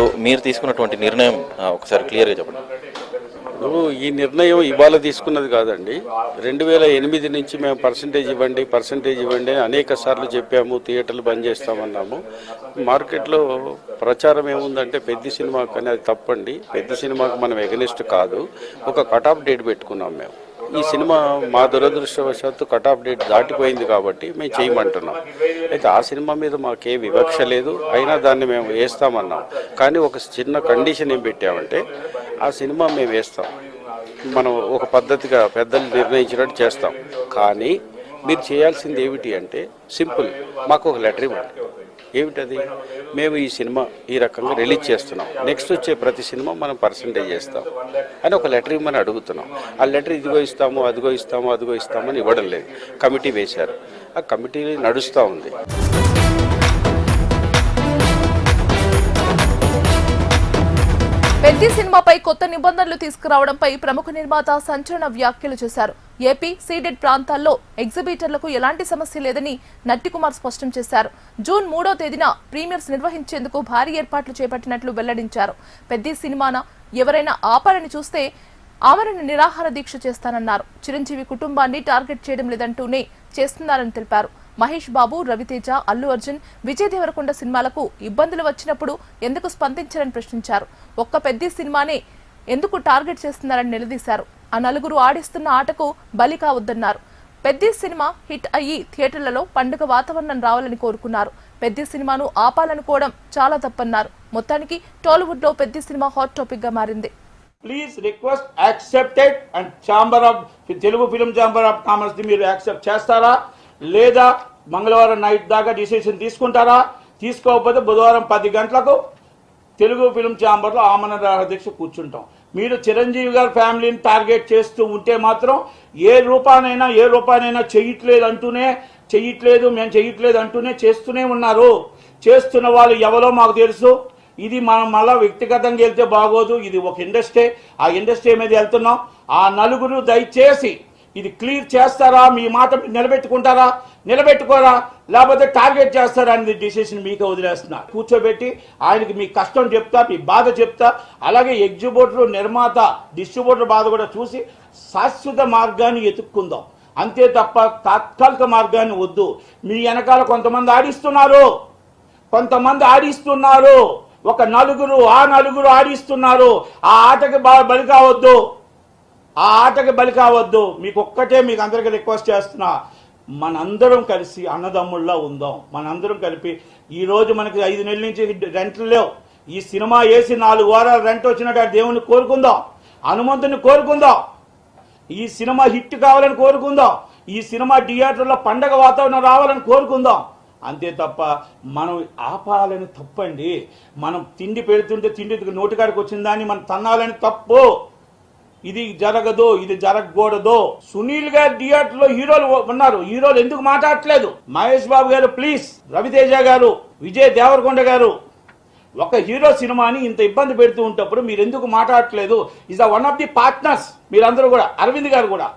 So మీరు తీసుకున్నటువంటి నిర్ణయం ఒకసారి క్లియర్గా చెప్పండి. ఈ నిర్ణయం ఇవాళ తీసుకున్నది కాదండి. 2008 నుంచి మేము పర్సంటేజ్ ఇవ్వండి అనేక సార్లు చెప్పాము. థియేటర్లు బంద్ చేస్తామన్నాము. మార్కెట్లో ప్రచారం ఏముందంటే పెద్ద సినిమాకు, కానీ అది తప్పండి. పెద్ద సినిమాకు మనం ఎగనిస్ట్ కాదు. ఒక కట్ ఆఫ్ డేట్ పెట్టుకున్నాం మేము. ఈ సినిమా మా దురదృష్టవశాత్తు కట్ ఆఫ్ డేట్ దాటిపోయింది కాబట్టి మేము చేయమంటున్నాం. అయితే ఆ సినిమా మీద మాకే వివక్ష లేదు, అయినా దాన్ని మేము వేస్తామన్నాం. కానీ ఒక చిన్న కండిషన్ ఏం పెట్టామంటే, ఆ సినిమా మేము వేస్తాం, మనం ఒక పద్ధతిగా పెద్దలు నిర్ణయించినట్టు చేస్తాం. కానీ మీరు చేయాల్సింది ఏమిటి అంటే సింపుల్, మాకు ఒక లెటర్ ఇవ్వండి. ఏమిటది? మేము ఈ సినిమా ఈ రకంగా రిలీజ్ చేస్తున్నాం, నెక్స్ట్ వచ్చే ప్రతి సినిమా మనం పర్సంటేజ్ చేస్తాం అని ఒక లెటర్ ఇవ్వమని అడుగుతున్నాం. ఆ లెటర్ ఇదిగో ఇస్తాము, అదిగో ఇస్తామని ఇవ్వడం లేదు. కమిటీ వేశారు, ఆ కమిటీ నడుస్తూ ఉంది. పెద్ద సినిమాపై కొత్త నిబంధనలు తీసుకురావడంపై ప్రముఖ నిర్మాత సంచలన వ్యాఖ్యలు చేశారు. ఏపీ సీడెడ్ ప్రాంతాల్లో ఎగ్జిబిటర్లకు ఎలాంటి సమస్య లేదని నట్టికుమార్ స్పష్టం చేశారు. జూన్ 3వ తేదీన ప్రీమియర్స్ నిర్వహించేందుకు భారీ ఏర్పాట్లు చేపట్టినట్లు వెల్లడించారు. పెద్ద సినిమాన ఎవరైనా ఆపాలని చూస్తే ఆమరణ నిరాహార దీక్ష చేస్తానన్నారు. చిరంజీవి కుటుంబాన్ని టార్గెట్ చేయడం లేదంటూనే చేస్తున్నారని తెలిపారు. మహేష్ బాబు, రవితేజ, అల్లు అర్జున్, విజయ్ దేవరకొండ సినిమాలకు ఇబ్బందులు వచ్చినప్పుడు ఎందుకు స్పందించారని ప్రశ్నించారు. ఒక్క పెద్ద సినిమానే ఎందుకు టార్గెట్ చేస్తున్నారని నిలదీశారు. ఆ నలుగురు ఆడిస్తున్న ఆటకు బలి కావద్దన్నారు. పెద్ద సినిమా హిట్ అయ్యి థియేటర్లలో పండుగ వాతావరణం రావాలని కోరుకున్నారు. పెద్ద సినిమాను ఆపాలనుకోవడం చాలా తప్పన్నారు. మొత్తానికి టాలీవుడ్ లో పెద్ద సినిమా హాట్ టాపిక్ గా మారింది. Please request accepted and chamber of Telugu film chamber of commerce ని మీరు యాక్సెప్ట్ చేస్తారా లేదా మంగళవారం నైట్ దాకా డిసిషన్ తీసుకుంటారా? తీసుకోకపోతే బుధవారం 10 గంటలకు తెలుగు ఫిల్మ్ ఛాంబర్లో ఆమరణ నిరాహార దీక్ష కూర్చుంటాం. మీరు చిరంజీవి గారి ఫ్యామిలీని టార్గెట్ చేస్తూ ఉంటే మాత్రం ఏ రూపానైనా చెయ్యట్లేదు మేము చెయ్యట్లేదు అంటూనే చేస్తూనే ఉన్నారు. చేస్తున్న వాళ్ళు ఎవరో మాకు తెలుసు. ఇది మనం మళ్ళా వ్యక్తిగతంగా వెళ్తే బాగోదు. ఇది ఒక ఇండస్ట్రీ, ఆ ఇండస్ట్రీ మీద వెళ్తున్నాం. ఆ నలుగురు దయచేసి ఇది క్లియర్ చేస్తారా? మీ మాట నిలబెట్టుకుంటారా, నిలబెట్టుకోరా, లేకపోతే టార్గెట్ చేస్తారా అనేది డిసిషన్ మీకే వదిలేస్తున్నా. కూర్చోబెట్టి ఆయనకి మీ కష్టం చెప్తా, మీ బాధ చెప్తా. అలాగే ఎగ్జిబిటర్, నిర్మాత, డిస్ట్రిబ్యూటర్ బాధ కూడా చూసి శాశ్వత మార్గాన్ని ఎత్తుక్కుందాం. అంతే తప్ప తాత్కాలిక మార్గాన్ని వద్దు. మీ వెనకాల కొంతమంది ఆడిస్తున్నారు. ఒక నలుగురు ఆడిస్తున్నారు. ఆ ఆటకి బలి కావద్దు. మీకు ఒక్కటే మీకు అందరికీ రిక్వెస్ట్ చేస్తున్నా, మనందరం కలిసి అన్నదమ్ముళ్ళ ఉందాం. మనందరం కలిపి ఈరోజు మనకి 5 నెలల నుంచి రెంట్లు లేవు. ఈ సినిమా వేసి 4 వారాలు రెంట్ వచ్చినట్టు దేవుని కోరుకుందాం, హనుమంతుని కోరుకుందాం. ఈ సినిమా హిట్ కావాలని కోరుకుందాం. ఈ సినిమా థియేటర్లో పండగ వాతావరణం రావాలని కోరుకుందాం. అంతే తప్ప మనం ఆపాలని తప్పండి. మనం తిండి పెడుతుంటే తిండి నోటికాడికి వచ్చిన దాన్ని మనం తన్నాలని తప్పు. ఇది జరగదు, ఇది జరగకూడదు. సునీల్ గారు థియేటర్లో హీరోలు ఉన్నారు. హీరోలు ఎందుకు మాట్లాడట్లేదు? మహేష్ బాబు గారు ప్లీజ్, రవితేజ గారు, విజయ్ దేవరకొండ గారు, ఒక హీరో సినిమాని ఇంత ఇబ్బంది పెడుతూ ఉంటప్పుడు మీరు ఎందుకు మాట్లాడట్లేదు? Is one of the partners. మీరందరూ కూడా, అరవింద్ గారు కూడా,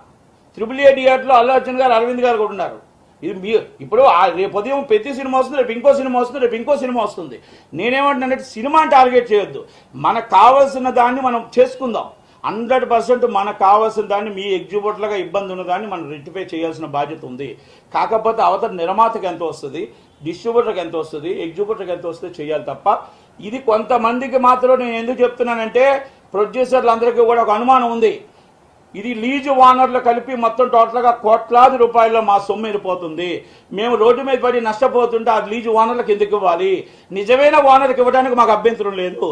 AAA థియేటర్లో అల్లు అర్జున్ గారు, అరవింద్ గారు కూడా ఉన్నారు. ఇది ఇప్పుడు రేపు ఉదయం పెద్ద సినిమా వస్తుంది, రేపు ఇంకో సినిమా వస్తుంది. నేనేమంటున్నానంటే సినిమాని టార్గెట్ చేయొద్దు. మనకు కావాల్సిన దాన్ని మనం చేసుకుందాం. 100% మనకు కావాల్సిన దాన్ని మీ ఎగ్జిబిటర్లుగా ఇబ్బంది ఉన్నదాన్ని మనం రెక్టిఫై చేయాల్సిన బాధ్యత ఉంది. కాకపోతే అవతల నిర్మాతకు ఎంత వస్తుంది, డిస్ట్రిబ్యూటర్కి ఎంత వస్తుంది, ఎగ్జిబిటర్కి ఎంత వస్తుంది చేయాలి తప్ప ఇది కొంతమందికి మాత్రం. నేను ఎందుకు చెప్తున్నానంటే ప్రొడ్యూసర్లందరికీ కూడా ఒక అనుమానం ఉంది. ఇది లీజు ఓనర్లు కలిపి మొత్తం టోటల్గా కోట్లాది రూపాయల్లో మా సొమ్ము వెళ్ళిపోతుంది. మేము రోడ్డు మీద పడి నష్టపోతుంటే ఆ లీజు ఓనర్లకు ఎందుకు ఇవ్వాలి? నిజమైన ఓనర్కి ఇవ్వడానికి మాకు అభ్యంతరం లేదు.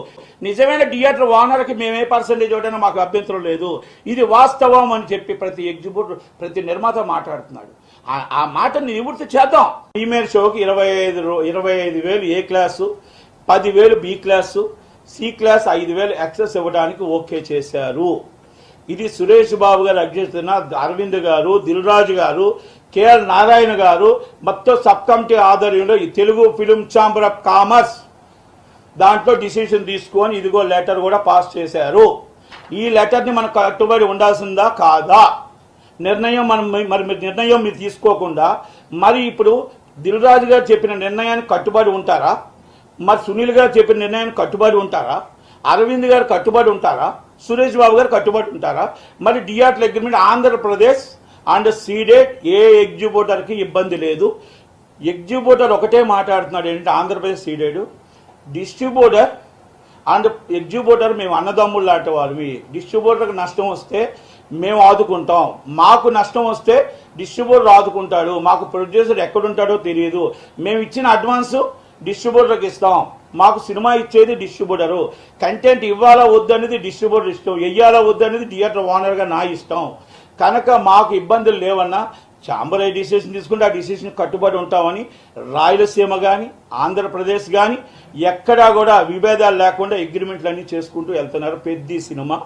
నిజమైన థియేటర్ ఓనర్కి మేమే పర్సెంటేజ్ ఇవ్వడానికి మాకు అభ్యంతరం లేదు. ఇది వాస్తవం అని చెప్పి ప్రతి ఎగ్జిబిటర్, ప్రతి నిర్మాత మాట్లాడుతున్నాడు. ఆ మాటని నివృత్తి చేద్దాం. ప్రీమియర్ షోకి 25,000 A class, 10,000 B class, C class 5,000 excess ఇవ్వడానికి ఓకే చేశారు. ఇది సురేష్ బాబు గారు అధ్యక్షతన అరవింద్ గారు, దిల్ రాజు గారు, కేఎల్ నారాయణ గారు మొత్తం సబ్ కమిటీ ఆధ్వర్యంలో ఈ Telugu film chamber of commerce దాంట్లో డిసిషన్ తీసుకొని ఇదిగో లెటర్ కూడా పాస్ చేశారు. ఈ లెటర్ని మనకు కట్టుబడి ఉండాల్సిందా కాదా? నిర్ణయం మీరు తీసుకోకుండా మరి ఇప్పుడు దిల్ రాజు గారు చెప్పిన నిర్ణయానికి కట్టుబడి ఉంటారా? మరి సునీల్ గారు చెప్పిన నిర్ణయానికి కట్టుబడి ఉంటారా? అరవింద్ గారు కట్టుబడి ఉంటారా? సురేష్ బాబు గారు కట్టుబడి ఉంటారా? మరి DRT agreement Andhra Pradesh and Ceded ఏ ఎగ్జిక్యూటర్కి ఇబ్బంది లేదు. ఎగ్జిక్యూటర్ ఒకటే మాట్లాడుతున్నాడు ఏంటంటే Andhra Pradesh Ceded distributor and executor మేము అన్నదమ్ముళ్ళు లాంటి వారివి. డిస్ట్రిబ్యూటర్కి నష్టం వస్తే మేము ఆదుకుంటాం, మాకు నష్టం వస్తే డిస్ట్రిబ్యూటర్ ఆదుకుంటాడు, మాకు ప్రొడ్యూసర్ ఎక్కడుంటాడో తెలియదు. మేము ఇచ్చిన అడ్వాన్సు డిస్ట్రిబ్యూటర్కి ఇస్తాం, మాకు సినిమా ఇచ్చేది డిస్ట్రిబ్యూటరు, కంటెంట్ ఇవ్వాలా వద్దనేది డిస్ట్రిబ్యూటర్ ఇష్టం, వెయ్యాలా వద్దనేది థియేటర్ ఓనర్గా నా ఇష్టం. కనుక మాకు ఇబ్బందులు లేవన్నా ఛాంబర్ ఏ డిసిషన్ తీసుకుంటే ఆ డిసిషన్ కట్టుబడి ఉంటామని రాయలసీమ కానీ ఆంధ్రప్రదేశ్ కానీ ఎక్కడా కూడా విభేదాలు లేకుండా అగ్రిమెంట్లన్నీ చేసుకుంటూ వెళ్తున్నారు. పెద్ద సినిమా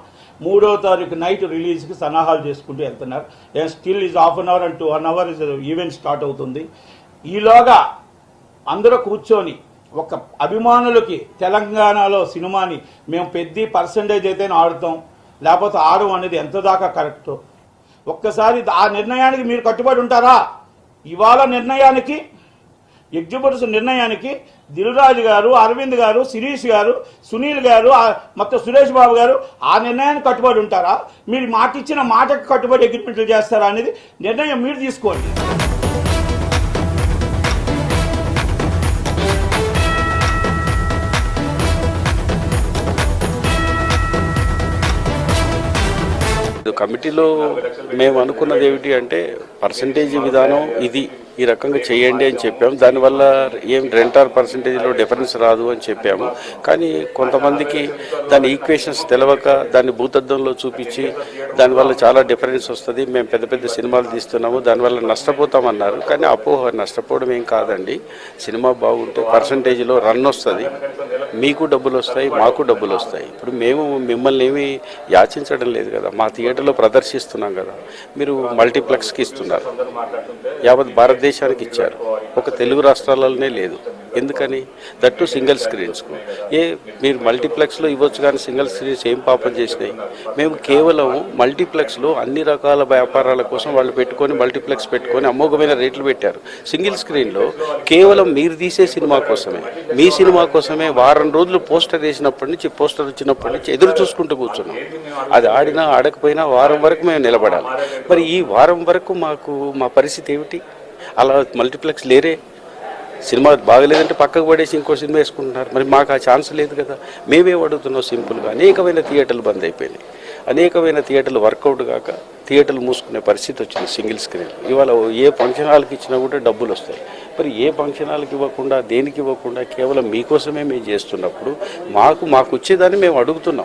3వ తారీఖు నైట్ రిలీజ్కి సన్నాహాలు చేసుకుంటూ వెళ్తున్నారు. Still is half an hour and 1 hour event start అవుతుంది. ఈలోగా అందరూ కూర్చొని ఒక అభిమానులకి తెలంగాణలో సినిమాని మేము పెద్ద పర్సంటేజ్ అయితేనే ఆడుతాం, లేకపోతే ఆడడం అనేది ఎంత దాకా కరెక్ట్. ఒక్కసారి ఆ నిర్ణయానికి మీరు కట్టుబడి ఉంటారా? ఇవాళ నిర్ణయానికి ఎగ్జిక్యూటివ్స్ నిర్ణయానికి దిల్ రాజు గారు, అరవింద్ గారు, శిరీష్ గారు, సునీల్ గారు, మొత్తం సురేష్ బాబు గారు ఆ నిర్ణయానికి కట్టుబడి ఉంటారా? మీరు మాట ఇచ్చిన మాటకు కట్టుబడి అగ్రిమెంట్లు చేస్తారా అనేది నిర్ణయం మీరు తీసుకోండి. కమిటీలో మేము అనుకున్నది ఏమిటి అంటే పర్సంటేజ్ విధానం ఇది ఈ రకంగా చేయండి అని చెప్పాము. దానివల్ల ఏం రెంటార్ పర్సంటేజ్లో డిఫరెన్స్ రాదు అని చెప్పాము. కానీ కొంతమందికి దాని ఈక్వేషన్స్ తెలవక దాన్ని భూతద్దంలో చూపించి దానివల్ల చాలా డిఫరెన్స్ వస్తుంది, మేము పెద్ద పెద్ద సినిమాలు తీస్తున్నాము దానివల్ల నష్టపోతామన్నారు. కానీ అపోహ, నష్టపోవడం ఏం కాదండి. సినిమా బాగుంటే పర్సంటేజ్లో రన్ వస్తుంది, మీకు డబ్బులు వస్తాయి, మాకు డబ్బులు వస్తాయి. ఇప్పుడు మేము మిమ్మల్ని ఏమీ యాచించడం లేదు కదా, మా థియేటర్లో ప్రదర్శిస్తున్నాం కదా. మీరు మల్టీప్లెక్స్కి ఇస్తున్నారు, యావత్ భారతదేశానికి ఇచ్చారు, ఒక తెలుగు రాష్ట్రాలలోనే లేదు. ఎందుకని? దట్టు సింగిల్ స్క్రీన్స్కు. మీరు మల్టీప్లెక్స్లో ఇవ్వచ్చు కానీ సింగిల్ స్క్రీన్స్ ఏం పాపం చేసినాయి? మేము కేవలం మల్టీప్లెక్స్లో అన్ని రకాల వ్యాపారాల కోసం వాళ్ళు పెట్టుకొని మల్టీప్లెక్స్ పెట్టుకొని అమోఘమైన రేట్లు పెట్టారు. సింగిల్ స్క్రీన్లో కేవలం మీరు తీసే సినిమా కోసమే, మీ సినిమా కోసమే వారం రోజులు పోస్టర్ వేసినప్పటి నుంచి, పోస్టర్ వచ్చినప్పటి నుంచి ఎదురు చూసుకుంటూ కూర్చున్నాం. అది ఆడినా ఆడకపోయినా వారం వరకు మేము నిలబడాలి. మరి ఈ వారం వరకు మా పరిస్థితి ఏమిటి? అలా మల్టీప్లెక్స్ లేరే, సినిమా బాగలేదంటే పక్కకు పడేసి ఇంకో సినిమా వేసుకుంటున్నారు. మరి మాకు ఆ ఛాన్స్ లేదు కదా. మేమేం అడుగుతున్నాం సింపుల్గా, అనేకమైన థియేటర్లు బంద్ అయిపోయినాయి, అనేకమైన థియేటర్లు వర్కౌట్ కాక థియేటర్లు మూసుకునే పరిస్థితి వచ్చింది సింగిల్ స్క్రీన్. ఇవాళ ఏ ఫంక్షన్ హాల్కి ఇచ్చినా కూడా డబ్బులు వస్తాయి. మరి ఏ ఫంక్షన్ హాల్కి ఇవ్వకుండా, దేనికి ఇవ్వకుండా కేవలం మీకోసమే మేము చేస్తున్నప్పుడు మాకు వచ్చేదాన్ని మేము అడుగుతున్నాం.